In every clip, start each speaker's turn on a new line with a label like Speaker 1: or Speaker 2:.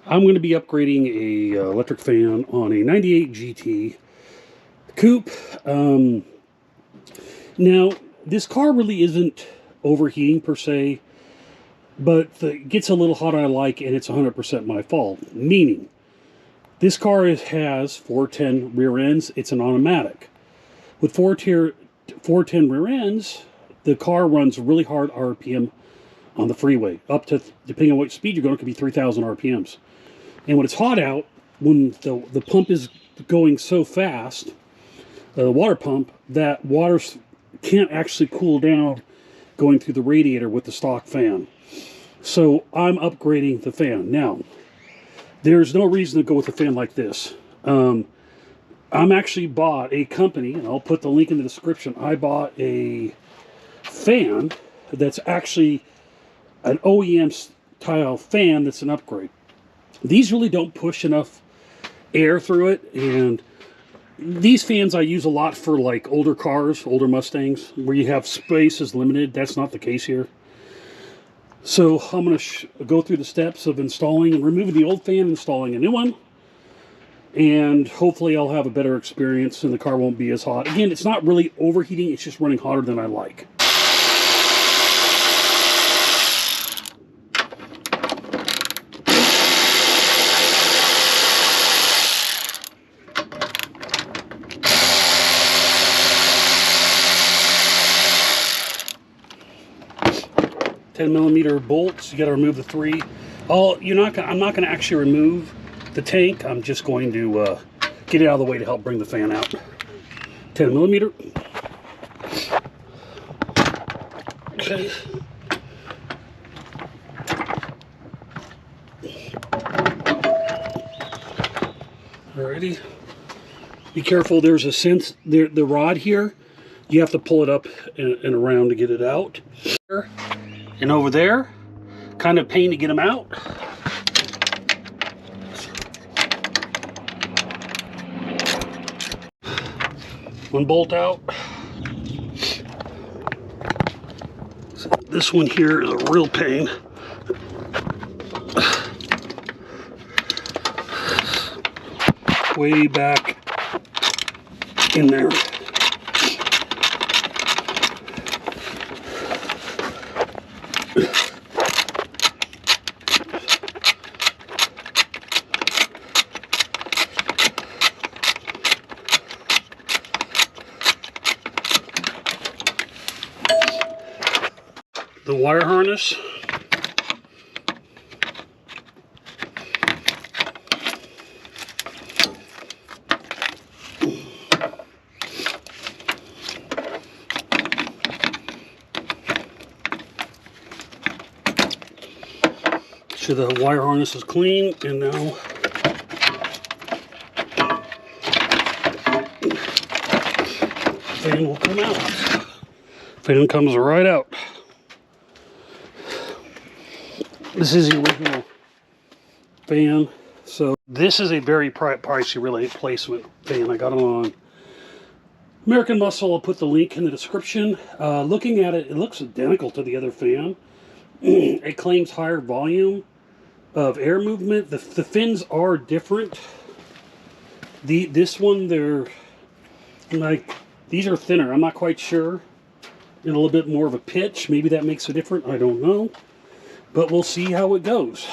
Speaker 1: I'm going to be upgrading a electric fan on a 98 GT Coupe. Now, this car really isn't overheating per se, but it gets a little hot I like, and it's 100% my fault. Meaning, this car has 410 rear ends. It's an automatic. With 410 rear ends, the car runs really hard RPM on the freeway. Up to, depending on what speed you're going, it could be 3,000 RPMs. And when it's hot out, when the pump is going so fast, the water pump, that water can't actually cool down going through the radiator with the stock fan. So I'm upgrading the fan. Now, there's no reason to go with a fan like this. I'm actually bought a company, and I'll put the link in the description. I bought a fan that's actually an OEM style fan that's an upgrade. These really don't push enough air through it, and these fans I use a lot for like older cars, older Mustangs, where you have space is limited. That's not the case here. So I'm going to go through the steps of installing and removing the old fan, installing a new one, and hopefully I'll have a better experience and the car won't be as hot. Again, it's not really overheating, it's just running hotter than I like. 10mm bolts. You got to remove the 3. I'm not going to actually remove the tank. I'm just going to get it out of the way to help bring the fan out. 10mm. Okay. Alrighty. Be careful. There's a the rod here. You have to pull it up and around to get it out. And over there, kind of pain to get them out. One bolt out. So this one here is a real pain. Way back in there. The wire harness. So the wire harness is clean, and now fan will come out. Fan comes right out. This is the original fan. So this is a very pricey replacement fan. I got it on American Muscle. I'll put the link in the description. Looking at it, it looks identical to the other fan. It claims higher volume of air movement. The fins are different. This one, they're like, these are thinner. I'm not quite sure. And a little bit more of a pitch. Maybe that makes a difference. I don't know. But we'll see how it goes.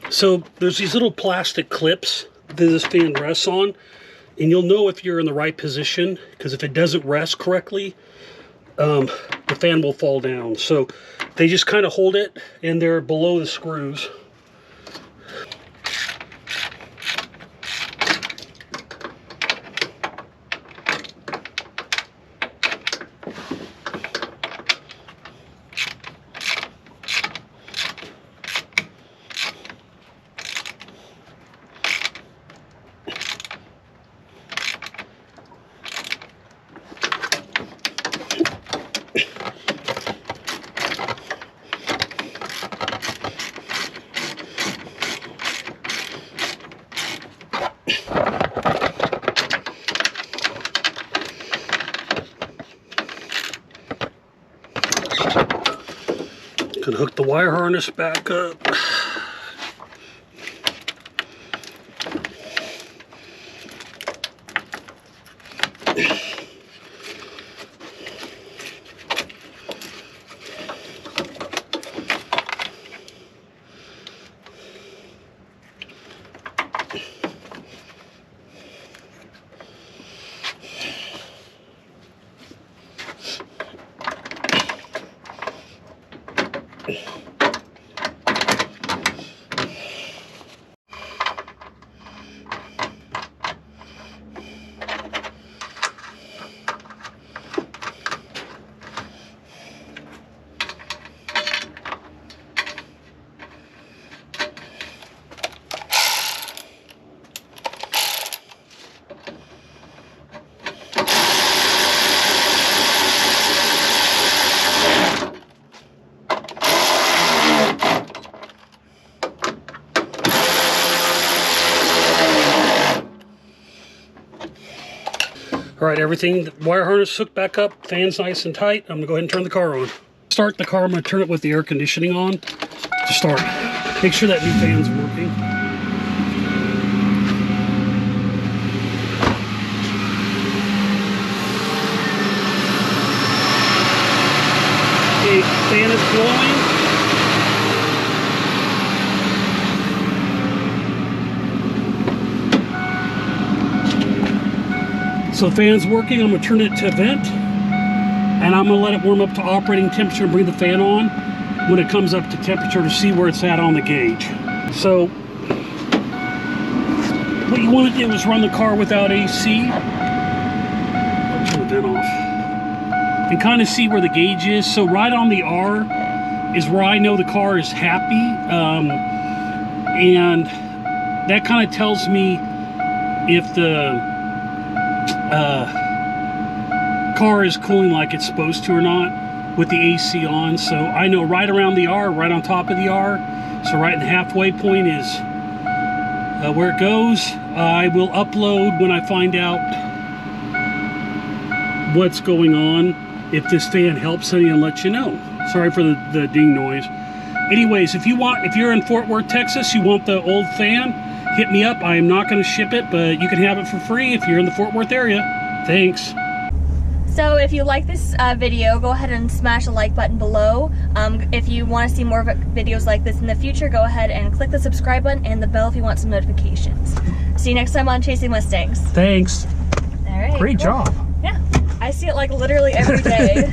Speaker 1: So there's these little plastic clips that this fan rests on, and you'll know if you're in the right position, because if it doesn't rest correctly, the fan will fall down. So they just kind of hold it, and they're below the screws. Gonna hook the wire harness back up. All right, everything, the wire harness hooked back up, fan's nice and tight. I'm gonna go ahead and turn the car on. Start the car, I'm gonna turn it with the air conditioning on to start. Make sure that new fan's working. Okay, fan is blowing. So the fan's working. I'm gonna turn it to vent, and I'm gonna let it warm up to operating temperature and bring the fan on when it comes up to temperature to see where it's at on the gauge. So what you want to do is run the car without AC. I'll turn the vent off. And kind of see where the gauge is. So right on the R is where I know the car is happy. And that kind of tells me if the car is cooling like it's supposed to or not with the AC on. So I know right around the R, right on top of the R, so right in the halfway point is where it goes. I will upload when I find out what's going on, if this fan helps any, and let you know. Sorry for the ding noise. Anyways, if you're in Fort Worth, Texas, you want the old fan, hit me up. I am not going to ship it, but you can have it for free if you're in the Fort Worth area. Thanks.
Speaker 2: So if you like this video, go ahead and smash the like button below. If you want to see more videos like this in the future, go ahead and click the subscribe button and the bell if you want some notifications. See you next time on Chasing Mustangs.
Speaker 1: Thanks.
Speaker 2: All right.
Speaker 1: Great job.
Speaker 2: Yeah, I see it like literally every day.